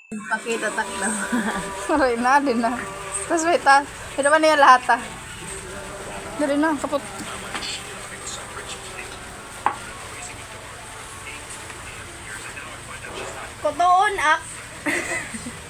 Pakita takdaw. Aray na, din na. Tapos wait ah. Ito ba niya lahat ah? Dari na, kapot. Kotoon ak.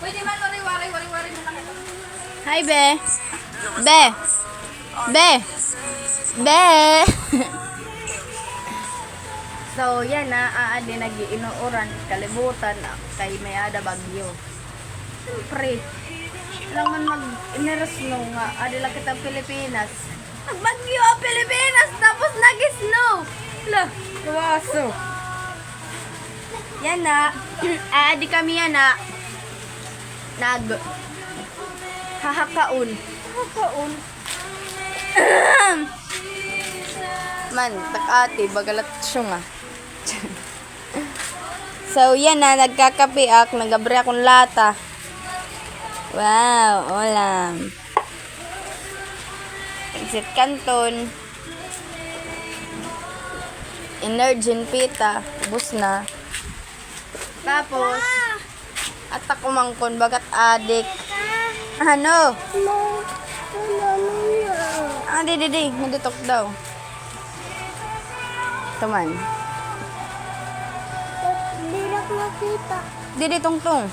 Pwede man wari mo lang. Hi be. Be. Be. Be. So yan na aadi nag-iinuuran kalibutan kay may ada bagyo. Siyempre. Lang man mag-ineresno nga adi lang kita Pilipinas. Nagbagyo ang Pilipinas tapos nag-snow. Lah, kawaso. Yan na. Aadi kami yan na. Hahakaon. Hahakaon. Man, takati, bagalat siya nga. So, yan na, nagkakapiak, nagabre akong lata. Wow, ulam. Exit Canton. Energen pita, ubos na. Tapos, at ako mangkon, bagat adik. Ano? Ah, di, naditok daw. Taman. Hindi na ko nakita. Di, tungtong.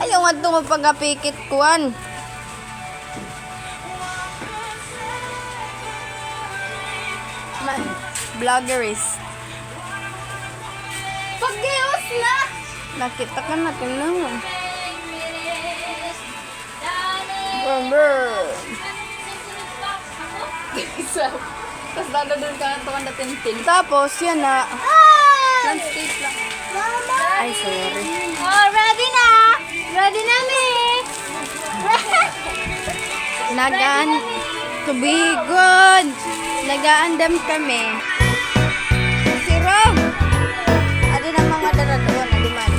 Ayaw nga ito magpagapikit kuan. Man, vloggerist. Pag-iwas na! Nakita ka natin naman. Tapos lalo dun ka tuwan na tintin. Tapos, yan na. Landscape lang. Mama! Ay, sorry. Oh, ready na! Ready na, mi! Nagaan. Tubigon. Nagaandam kami. Si Rom. Adi na mga daradoon. Adi man.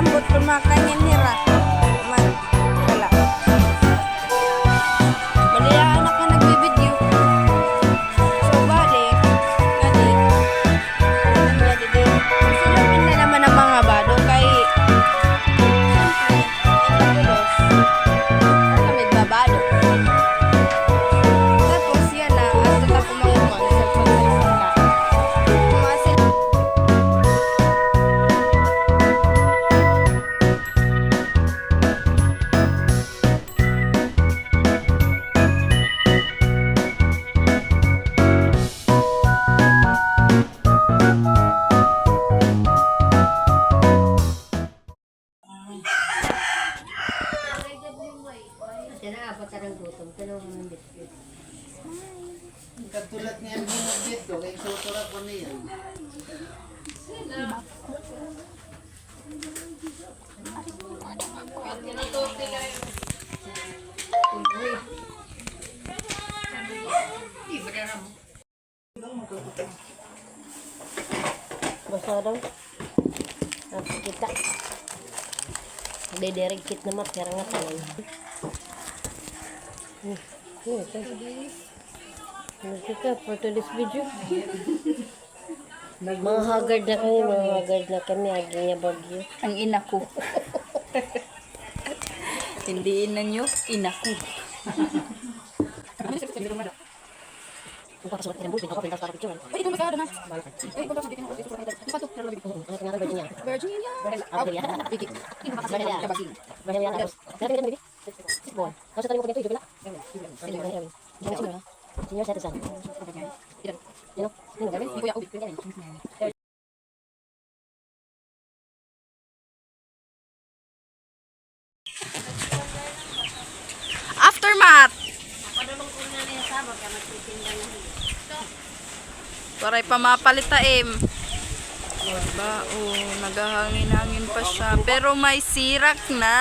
Ambot kumakanyan nira. Man. Wala. Baliyaan na ka nagbibideo. So, bali. Adi. Silapin na naman ang mga bado kay kami babado. Tapos yan na, at tatap umangkon sa pagsalita na. Kumasil. Katulad niya ang binagit ko, kaya sutura ko niya. Basta daw. Ang kita. Dederekit na kaya nga tayo. Ano kita for today's video? Mga haggard na kami, agi niya bagyo. Ang ina ko. Hindi ina nyo, ina ko. Kung papasukat ka ng bullpen, ako pintas para picture. Ay, ito magkado na. Ay, ito magkado na. Pato. Ano nga virgin yan? Virgin yan. Virgin yan. Bigit. Virgin yan. Virgin yan. Tapos, kaya pinagin baby? 6 boy. Tapos tayo mo ganito, yung pila? Senior citizen. You know? Sino gabi? Kuya Ubi. Aftermath. Paray pa mapalitaim. Diba? Oh, naghahangin-hangin pa siya. Pero may sirak na.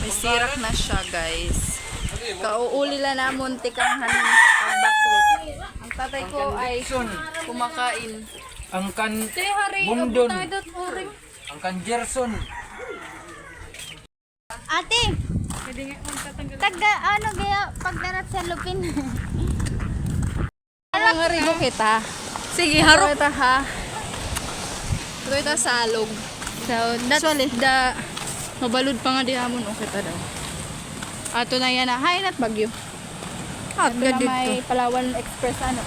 May sirak na siya, guys. Kauulila na muntik ang pagbakwit. Ang tatay ko ay kumakain. Ang kan Bundon. Ang kan Gerson. Ate! Taga, ano gaya, pagdarat sa lupin. Ang ribo kita. Sige, harap. Ito ha. Ito salog. So, that's the... Mabalod pa nga di hamon. Okay ta daw. Ato na yan na. Hay nat bagyo. Hot Ito ka na may dito. Palawan Express ano.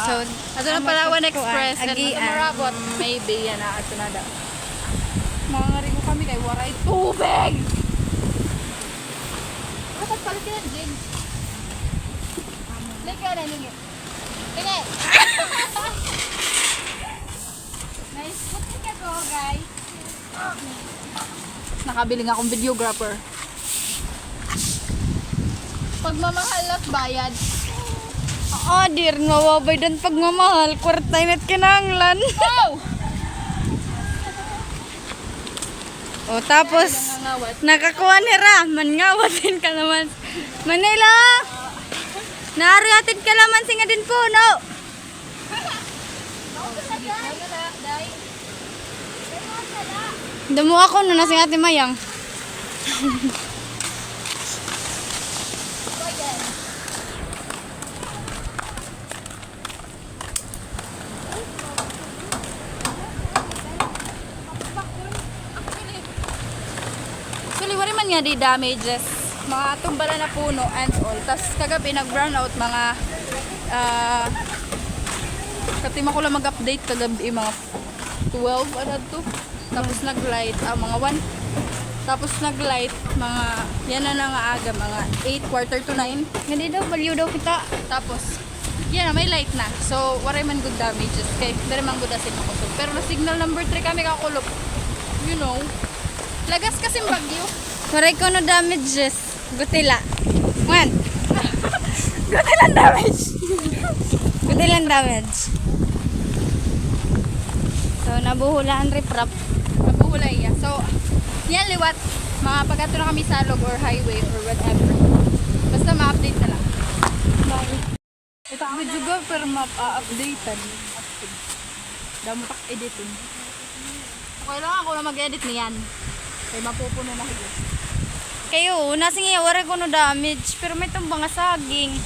So, Ato na Palawan Express. And Agian. marabot. Maybe yan na. Ato na daw. Mga ringo kami kay waray tubig. Dapat pala sila Jig. Lika na ninyo. Kaya. Nice. Put ka go guys. Nakabiling akong videographer. Pagmamahal at bayad. oh, dear, mawabay doon pagmamahal. Kwarta inat kinanglan. Oh! O, tapos, Nangangawat. nakakuha ni Rahman. Ngawatin ka naman. Manila! Naariatin ka naman singa din po, no? Damo ako no, nasing ate Mayang. Actually, wala man nga di damages. Mga tumbala na puno and all. Tapos kagabi nag-brown out mga katima ko lang mag-update kagabi mga 12 ano to. Tapos nag-light mga 1. Tapos nag-light mga yan na nga aga mga 8 quarter to 9. Hindi daw, baliw daw kita. Tapos yan na may light na. So wala man good damages kay dere man good asin makusog. Pero na signal number 3 kami kakulop. You know. Lagas kasi bagyo. Waray ko no damages. Gutila. One. Gutilan damage. Gutilan damage. So, nabuhulaan riprap. Nabuhulay ya. So, yan liwat. Mga pagkato na kami sa log or highway or whatever. Basta ma-update na lang. Ito ang video go pero ma-updatean. Damo tak editing. Okay lang ako na mag-edit niyan. Kaya mapupuno na higit. Kayo, nasing iya, waray ko no damage. Pero may tumbang nga saging.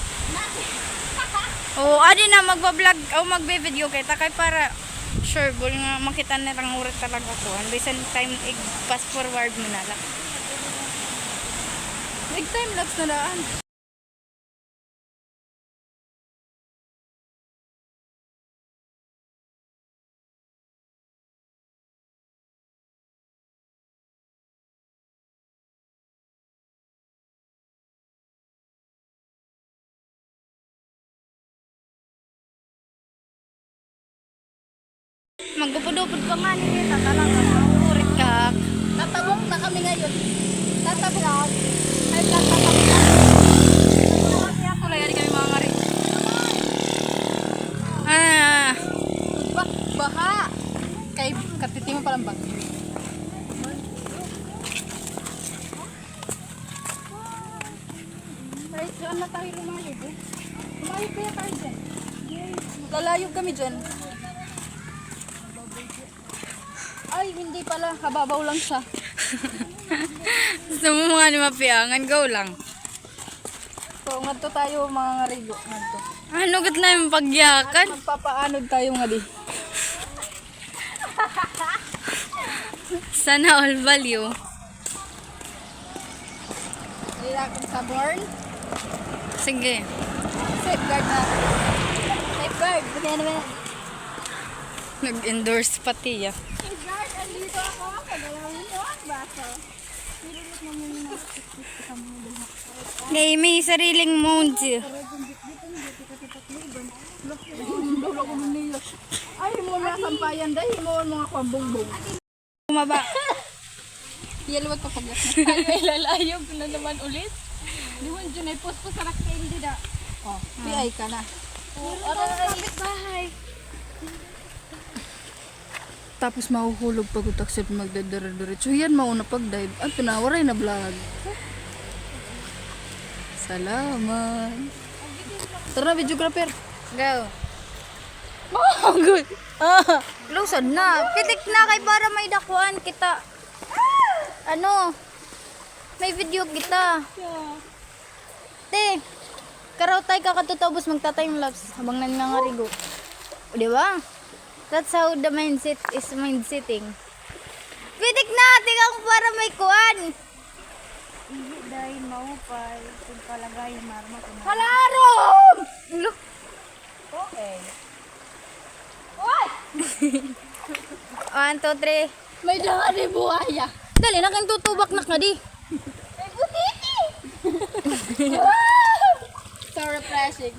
Oo, adi na magbablog o magbe-video kay takay para sure bol nga makita na lang urat talaga ko. And bisan time i-pass forward mo na lang. Nag-time lapse na daan. Magupod-upod pa nga nila talaga. Maurit ka. Tatabong na kami ngayon. Tatabong. Ay, tatabong na. Kaya ko lang yan kami mga ngari. Ah, Baha. Kay katiti mo palang bag. Right, saan na tayo lumayog eh? Lumayog kaya tayo dyan. Lalayog kami dyan. Ay, hindi pala. Kababaw lang siya. gusto mo mga ni mapiangan, go lang. So, ngadto tayo mga ngarigo. Ngadto. Ano gat na yung pagyakan? Magpapaanod tayo nga di. Sana all value. Hindi na akong sa born. Sige. Safeguard na. Safeguard. Buti na ba? Nag-endorse pati ya. Safeguard. Andito ako. Pagalawin mo ang baso. Ngay, may sariling mounds. Ay, mo mga sampayan dahil mo mga kwambongbong. Kumaba. Yalawat pa pag tayo ilalayog na naman ulit. Di mo dyan ay post-post sa rakta hindi da. Oh, PI ka na. Bahay. Tapos mahuhulog pag utaksip magdadara-diretso. Yan mauna pag-dive. At pinawaray na vlog. Salamat. Tara, videographer. Go. Oh, good. Ah. Lusod na. Pitik na kay para may dakuan kita. Ano? May video kita. Te, karaw tayo kakatutubos magta-time lapse habang nanangarigo. Di ba? That's how the mindset is mindsetting. Pitik natin ang para may kuan. Hindi dahil maupay. Kung palagay, marma ko na. Halarom! Look. Okay. What? 1, 2, 3. May danga ni buhaya. Dali, nakang tutubak na ka di. May butiti! So refreshing.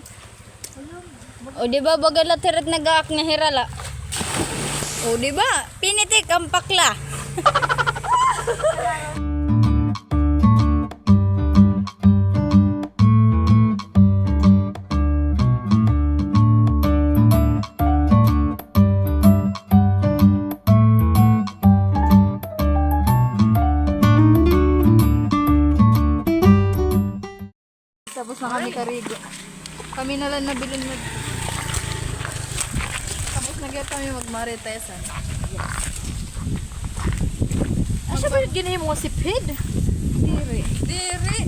O di ba bagala tirat nagaak na hirala. O di ba? Pinitik ang pakla. Tapos na kami karigo. Kami na lang nabilin na. Tapos nagyat kami magmaritesan. Asa ba ginahin mo si Pid? Diri. Diri.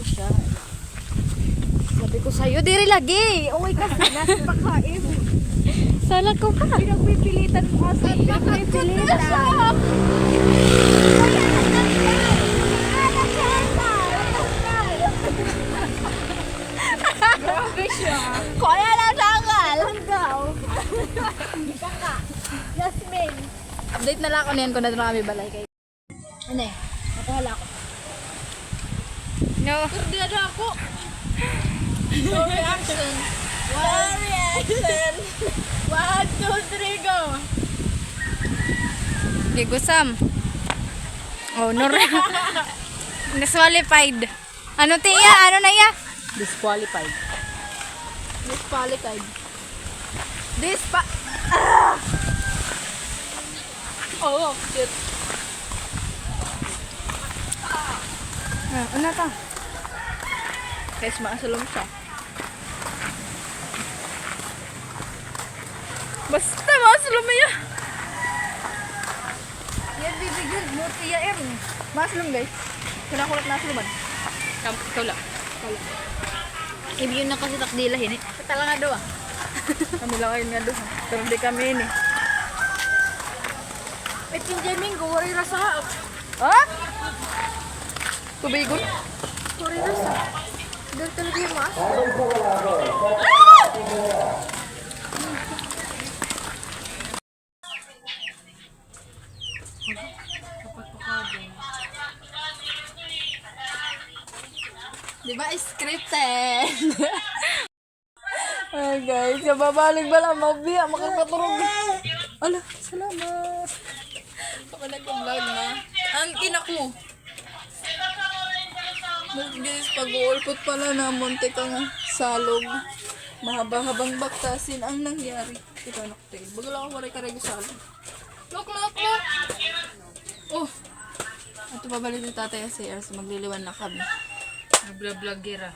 Siya. Sabi ko sa'yo, diri lagi. Uy kasi, nasa pagkain. Sala ko ka. Pinagpipilitan mo kasi. Pinagpipilitan. Grabe siya. Kaya na sangal. Hanggaw. Yasmin. Update na lang ako niyan kung na kami balay kayo. Ano eh? Matahala ko. No. Hindi na ako. No reaction. One reaction. 1, 2, 3, go. Gigusam. Oh, no. Disqualified. Ano tiya? Ano na iya? Disqualified. Disqualified. Oh, shit. Ano to? Guys, maasalong siya. Basta maasalong mo yan. Yan bibigyan mo tiya erin. Maasalong guys. Kinakulat na asaloman. Ikaw lang. Ibigyan na kasi takdila hini. Katala nga doon. Kami lang ngayon nga doon. Pero hindi kami ini. Pinjaming ko, wari rasa haap. Ha? Tubigon? Wari rasa. Doon talaga yung mas. Diba scripted? Ay guys, kababalik ba lang mabiya, makakaturog. Ala, salamat. Ako nag-vlog na. Ang kinak mo. Guys, pag-uulpot pala na muntik ang salog. Mahaba-habang baktasin ang nangyari. Ito naktail. Bago lang ako maray karego salog. Look! Oh! Ito pabalik ni tatay sa magliliwan na kami. Vlog-vlogera.